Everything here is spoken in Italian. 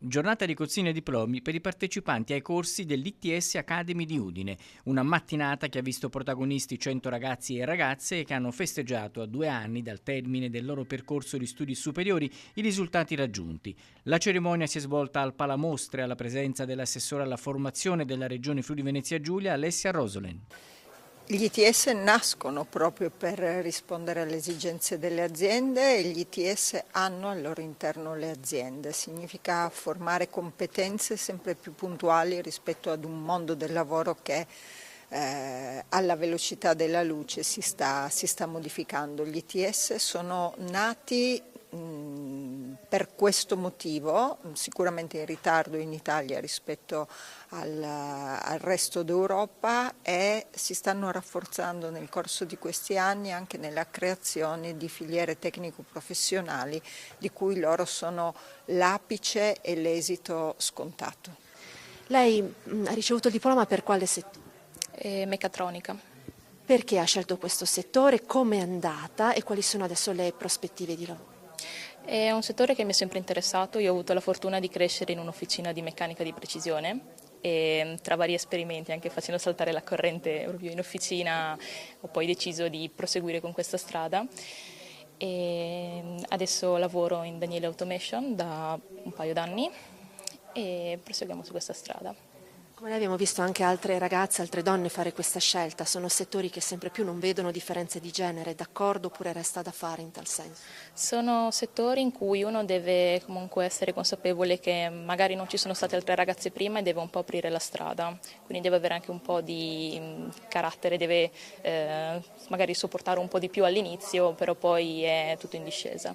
Giornata di consegna diplomi per i partecipanti ai corsi dell'ITS Academy di Udine, una mattinata che ha visto protagonisti 100 ragazzi e ragazze che hanno festeggiato a 2 anni dal termine del loro percorso di studi superiori i risultati raggiunti. La cerimonia si è svolta al Palamostre alla presenza dell'assessore alla formazione della Regione Friuli Venezia Giulia, Alessia Rosolen. Gli ITS nascono proprio per rispondere alle esigenze delle aziende e gli ITS hanno al loro interno le aziende. Significa formare competenze sempre più puntuali rispetto ad un mondo del lavoro che alla velocità della luce si sta modificando. Gli ITS sono nati per questo motivo, sicuramente in ritardo in Italia rispetto al resto d'Europa, e si stanno rafforzando nel corso di questi anni anche nella creazione di filiere tecnico-professionali di cui loro sono l'apice e l'esito scontato. Lei ha ricevuto il diploma per quale settore? Meccatronica. Perché ha scelto questo settore, come è andata e quali sono adesso le prospettive di lavoro? È un settore che mi è sempre interessato, io ho avuto la fortuna di crescere in un'officina di meccanica di precisione e tra vari esperimenti, anche facendo saltare la corrente proprio in officina, ho poi deciso di proseguire con questa strada e adesso lavoro in Daniele Automation da un paio d'anni e proseguiamo su questa strada. Come noi abbiamo visto anche altre ragazze, altre donne fare questa scelta, sono settori che sempre più non vedono differenze di genere, d'accordo oppure resta da fare in tal senso? Sono settori in cui uno deve comunque essere consapevole che magari non ci sono state altre ragazze prima e deve un po' aprire la strada, quindi deve avere anche un po' di carattere, deve magari sopportare un po' di più all'inizio, però poi è tutto in discesa.